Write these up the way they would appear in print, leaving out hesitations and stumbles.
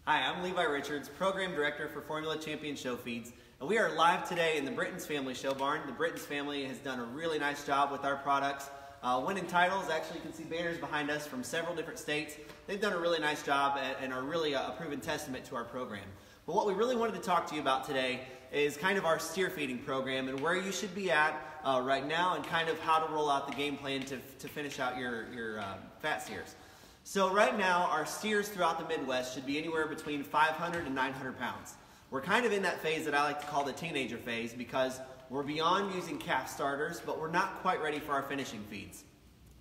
Hi, I'm Levi Richards, Program Director for Formula Champion Show Feeds, and we are live today in the Britton's Family Show Barn. The Britton's family has done a really nice job with our products, winning titles. Actually, you can see banners behind us from several different states. They've done a really nice job and are really a proven testament to our program. But what we really wanted to talk to you about today is kind of our steer feeding program and where you should be at right now and kind of how to roll out the game plan to finish out your fat steers. So right now, our steers throughout the Midwest should be anywhere between 500 and 900 pounds. We're kind of in that phase that I like to call the teenager phase because we're beyond using calf starters, but we're not quite ready for our finishing feeds.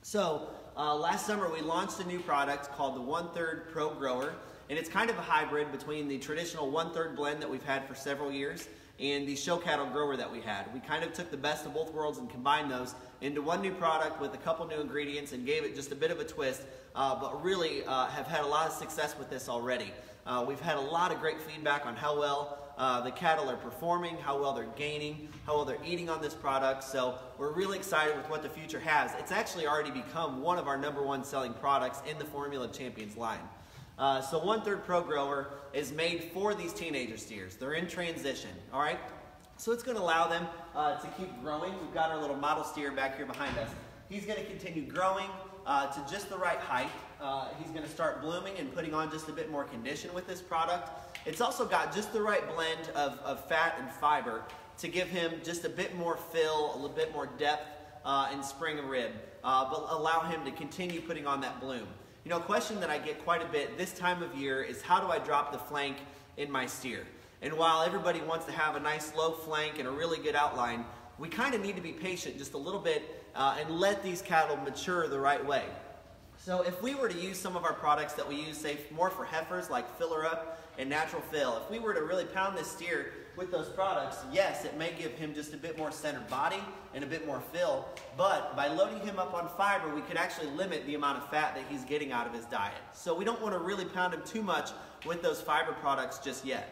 So last summer, we launched a new product called the 1/3 Pro Grower, and it's kind of a hybrid between the traditional 1/3 blend that we've had for several years and the show cattle grower that we had. We kind of took the best of both worlds and combined those into one new product with a couple new ingredients and gave it just a bit of a twist, but really have had a lot of success with this already. We've had a lot of great feedback on how well the cattle are performing, how well they're gaining, how well they're eating on this product, so we're really excited with what the future has. It's actually already become one of our #1 selling products in the Formula Champions line. So 1/3 Pro Grower is made for these teenager steers. They're in transition, all right? So it's going to allow them to keep growing. We've got our little model steer back here behind us. He's going to continue growing to just the right height. He's going to start blooming and putting on just a bit more condition with this product. It's also got just the right blend of fat and fiber to give him just a bit more fill, a little bit more depth and spring of rib, but allow him to continue putting on that bloom. You know, a question that I get quite a bit this time of year is how do I drop the flank in my steer? And while everybody wants to have a nice low flank and a really good outline, we kind of need to be patient just a little bit and let these cattle mature the right way. So if we were to use some of our products that we use, say, more for heifers like Filler Up and Natural Fill, if we were to really pound this steer with those products, yes, it may give him just a bit more centered body and a bit more fill, but by loading him up on fiber, we could actually limit the amount of fat that he's getting out of his diet. So we don't want to really pound him too much with those fiber products just yet.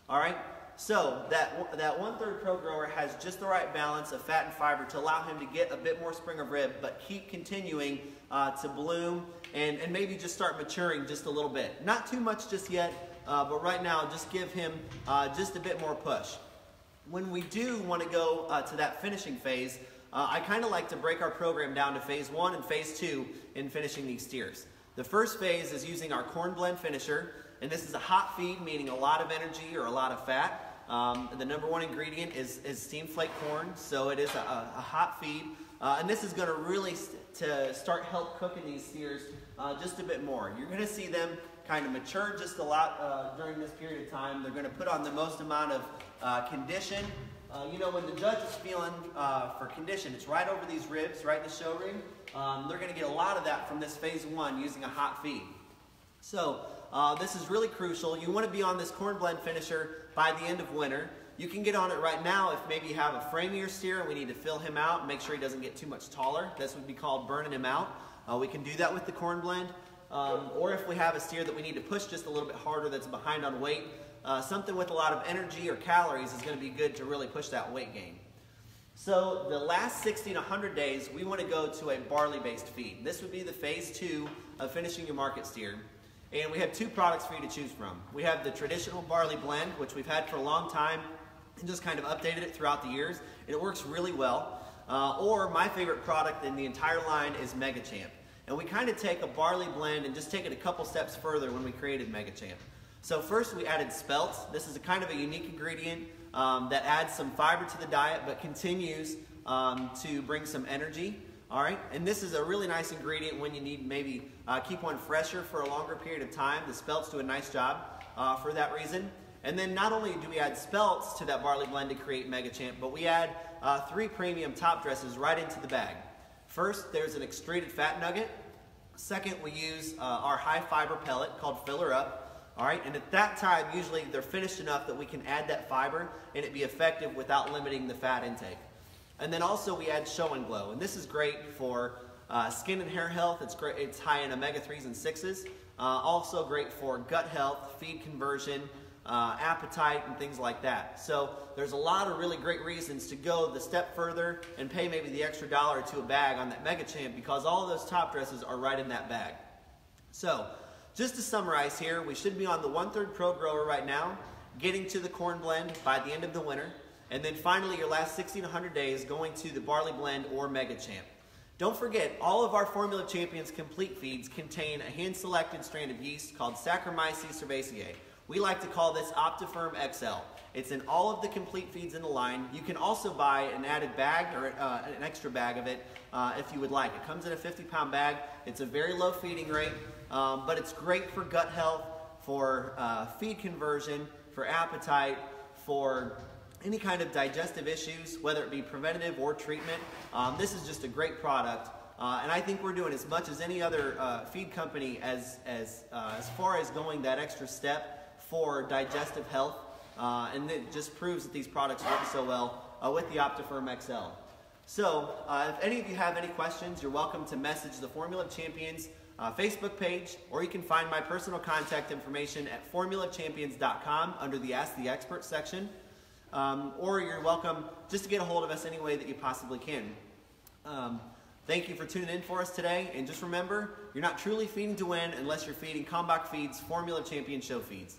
All right? So that 1/3 Pro Grower has just the right balance of fat and fiber to allow him to get a bit more spring of rib, but keep continuing to bloom and maybe just start maturing just a little bit. Not too much just yet, but right now just give him just a bit more push. When we do want to go to that finishing phase, I kind of like to break our program down to phase 1 and phase 2 in finishing these steers. The first phase is using our corn blend finisher, and this is a hot feed, meaning a lot of energy or a lot of fat. The #1 ingredient is steam flake corn, so it is a hot feed. And this is going to really start help cooking these steers just a bit more. You're going to see them kind of mature just a lot during this period of time. They're going to put on the most amount of condition. You know, when the judge is feeling for condition, it's right over these ribs, right in the show ring. They're going to get a lot of that from this phase 1 using a hot feed. So this is really crucial. You want to be on this corn blend finisher by the end of winter. You can get on it right now if maybe you have a framier steer and we need to fill him out and make sure he doesn't get too much taller. This would be called burning him out. We can do that with the corn blend. Or if we have a steer that we need to push just a little bit harder that's behind on weight, something with a lot of energy or calories is going to be good to really push that weight gain. So the last 60 to 100 days, we want to go to a barley-based feed. This would be the phase 2 of finishing your market steer. And we have 2 products for you to choose from. We have the traditional barley blend, which we've had for a long time and just kind of updated it throughout the years, and it works really well. Or my favorite product in the entire line is Mega Champ. And we kind of take a barley blend and just take it a couple steps further when we created Mega Champ. So first we added spelts. This is a kind of a unique ingredient that adds some fiber to the diet but continues to bring some energy. All right, and this is a really nice ingredient when you need maybe keep one fresher for a longer period of time. The spelts do a nice job for that reason. And then not only do we add spelts to that barley blend to create Mega Champ, but we add 3 premium top dresses right into the bag. First, there's an extruded fat nugget. Second, we use our high fiber pellet called Filler Up. All right, and at that time, usually they're finished enough that we can add that fiber and it be effective without limiting the fat intake. And then also we add Show and Glow, and this is great for skin and hair health. It's great. It's high in omega-3s and 6s. Also great for gut health, feed conversion, appetite, and things like that. So there's a lot of really great reasons to go the step further and pay maybe the extra $1 or $2 a bag on that Mega Champ because all of those top dresses are right in that bag. So just to summarize here, we should be on the 1/3 Pro Grower right now, getting to the corn blend by the end of the winter, and then finally your last 60 to 100 days going to the barley blend or Mega Champ. Don't forget, all of our Formula Champions complete feeds contain a hand-selected strand of yeast called Saccharomyces cerevisiae. We like to call this Optifirm XL. It's in all of the complete feeds in the line. You can also buy an added bag or an extra bag of it if you would like. It comes in a 50-pound bag. It's a very low feeding rate, but it's great for gut health, for feed conversion, for appetite, for any kind of digestive issues, whether it be preventative or treatment. This is just a great product, and I think we're doing as much as any other feed company as far as going that extra step for digestive health, and it just proves that these products work so well with the Optifirm XL. So if any of you have any questions, you're welcome to message the Formula Champions Facebook page, or you can find my personal contact information at formulachampions.com under the Ask the Expert section. Or you're welcome just to get a hold of us any way that you possibly can. Thank you for tuning in for us today, and just remember, you're not truly feeding to win unless you're feeding Kalmbach Feeds Formula Champion Show Feeds.